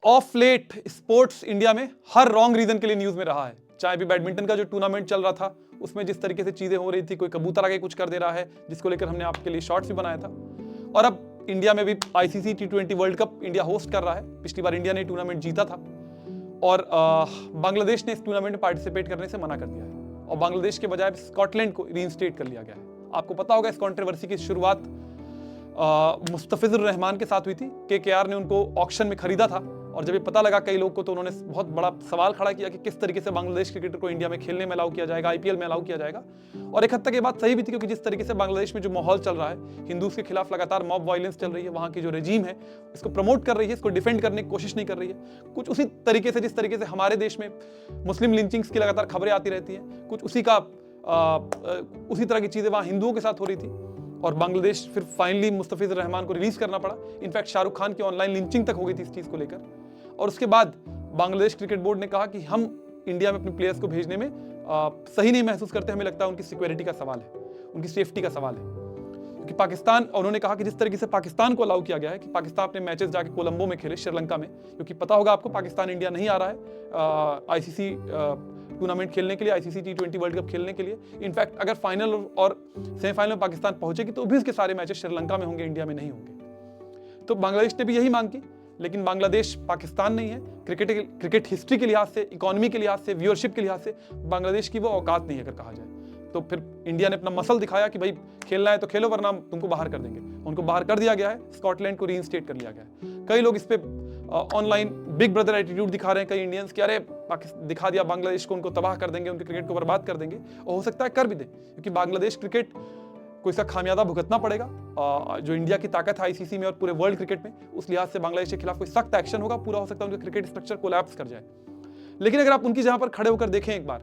Of late sports India में हर wrong reason के लिए न्यूज में रहा है। चाहे भी बैडमिंटन का जो टूर्नामेंट चल रहा था उसमें जिस तरीके से चीजें हो रही थी, कोई कबूतर आगे कुछ कर दे रहा है, जिसको लेकर हमने आपके लिए शॉर्ट्स भी बनाया था। और अब इंडिया में भी ICC T20 world cup India host कर रहा है। पिछली बार इंडिया ने टूर्नामेंट जीता था और बांग्लादेश ने इस टूर्नामेंट में पार्टिसिपेट करने से मना कर दिया है और बांग्लादेश के बजाय स्कॉटलैंड को रीइंस्टेट कर लिया गया है। आपको पता होगा इस कंट्रोवर्सी की शुरुआत मुस्तफिजुर रहमान के साथ हुई थी। KKR ने उनको ऑक्शन में खरीदा था और जब ये पता लगा कई लोग को, तो उन्होंने बहुत बड़ा सवाल खड़ा किया कि किस तरीके से बांग्लादेश क्रिकेटर को इंडिया में खेलने में अलाउ किया जाएगा, IPL में अलाउ किया जाएगा। और एक हद तक ये बात सही भी थी, क्योंकि जिस तरीके से बांग्लादेश में जो माहौल चल रहा है, हिंदूज के खिलाफ लगातार मॉब वायलेंस चल रही है, वहाँ की जो रेजीम है इसको प्रमोट कर रही है, इसको डिफेंड करने की कोशिश नहीं कर रही है। कुछ उसी तरीके से जिस तरीके से हमारे देश में मुस्लिम लिंचिंग्स की लगातार खबरें आती रहती हैं, कुछ उसी तरह की चीजें वहाँ हिंदुओं के साथ हो रही थी। और बांग्लादेश फिर फाइनली मुस्तफिजुर रहमान को रिलीज करना पड़ा। इनफैक्ट शाहरुख खान की ऑनलाइन लिंचिंग तक हो गई थी इस चीज को लेकर। और उसके बाद बांग्लादेश क्रिकेट बोर्ड ने कहा कि हम इंडिया में अपने प्लेयर्स को भेजने में सही नहीं महसूस करते, हमें लगता है उनकी सिक्योरिटी का सवाल है, उनकी सेफ्टी का सवाल है। क्योंकि पाकिस्तान, उन्होंने कहा कि जिस तरीके से पाकिस्तान को अलाउ किया गया है कि पाकिस्तान अपने मैचेस जाके कोलंबो में खेले, श्रीलंका में, क्योंकि पता होगा आपको पाकिस्तान इंडिया नहीं आ रहा है आईसीसी टूर्नामेंट खेलने के लिए, आईसीसी T20 वर्ल्ड कप खेलने के लिए। इनफैक्ट अगर फाइनल और सेमीफाइनल में पाकिस्तान पहुंचेगी तो भी उसके सारे मैचेस श्रीलंका में होंगे, इंडिया में नहीं होंगे। तो बांग्लादेश ने भी यही मांग की, लेकिन बांग्लादेश पाकिस्तान नहीं है। क्रिकेट हिस्ट्री के लिहाज से, इकोनॉमी के लिहाज से, व्यूअरशिप के लिहाज से बांग्लादेश की वो औकात नहीं है अगर कहा जाए तो। फिर इंडिया ने अपना मसल दिखाया कि भाई खेलना है तो खेलो, वरना तुमको बाहर कर देंगे। उनको बाहर कर दिया गया है, स्कॉटलैंड को रीइंस्टेट कर लिया गया है। कई लोग इस पे ऑनलाइन बिग ब्रदर एटीट्यूड दिखा रहे हैं, कई इंडियंस कि अरे दिखा दिया बांग्लादेश को, उनको तबाह कर देंगे, उनके क्रिकेट को बर्बाद कर देंगे। और हो सकता है कर भी दे, क्योंकि बांग्लादेश क्रिकेट को इसका खामियाजा भुगतना पड़ेगा। जो इंडिया की ताकत है आईसीसी में और पूरे वर्ल्ड क्रिकेट में, उस लिहाज से बांग्लादेश के खिलाफ कोई सख्त एक्शन होगा। पूरा हो सकता है उनका क्रिकेट स्ट्रक्चर कोलैप्स कर जाए। लेकिन अगर आप उनकी जहां पर खड़े होकर देखें एक बार,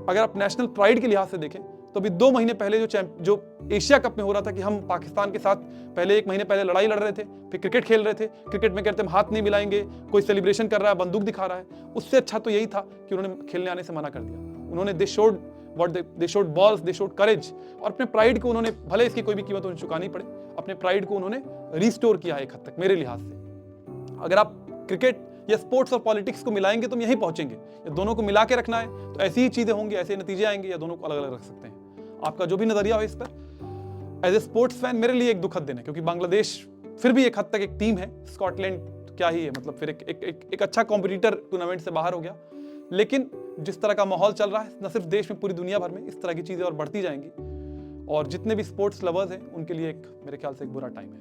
अगर आप नेशनल प्राइड के लिहाज से देखें, तो अभी 2 महीने पहले जो एशिया कप में हो रहा था कि हम पाकिस्तान के साथ पहले 1 महीने पहले लड़ाई लड़ रहे थे, फिर क्रिकेट खेल रहे थे, क्रिकेट में कहते हम हाथ नहीं मिलाएंगे, कोई सेलिब्रेशन कर रहा है, बंदूक दिखा रहा है, उससे अच्छा तो यही था कि उन्होंने खेलने आने से मना कर दिया। उन्होंने they showed balls, they showed courage, और अपने प्राइड को उन्होंने, भले इसकी कोई भी कीमत उन्हें चुकानी पड़े, अपने प्राइड को उन्होंने रिस्टोर किया है एक हद तक मेरे लिहाज से। अगर आप क्रिकेट या स्पोर्ट्स और पॉलिटिक्स को मिलाएंगे तो हम यहीं पहुंचेंगे। या दोनों को मिला के रखना है तो ऐसी ही चीजें होंगी, ऐसे नतीजे आएंगे, या दोनों को अलग अलग रख सकते हैं। आपका जो भी नजरिया हो इस पर, एज ए स्पोर्ट्स फैन मेरे लिए एक दुखद दिन है, क्योंकि बांग्लादेश फिर भी एक हद तक एक टीम है। स्कॉटलैंड क्या ही है, मतलब फिर एक अच्छा कॉम्पिटिटर टूर्नामेंट से बाहर हो गया। लेकिन जिस तरह का माहौल चल रहा है, न सिर्फ देश में, पूरी दुनिया भर में इस तरह की चीजें और बढ़ती जाएंगी। और जितने भी स्पोर्ट्स लवर्स हैं उनके लिए एक, मेरे ख्याल से एक बुरा टाइम है।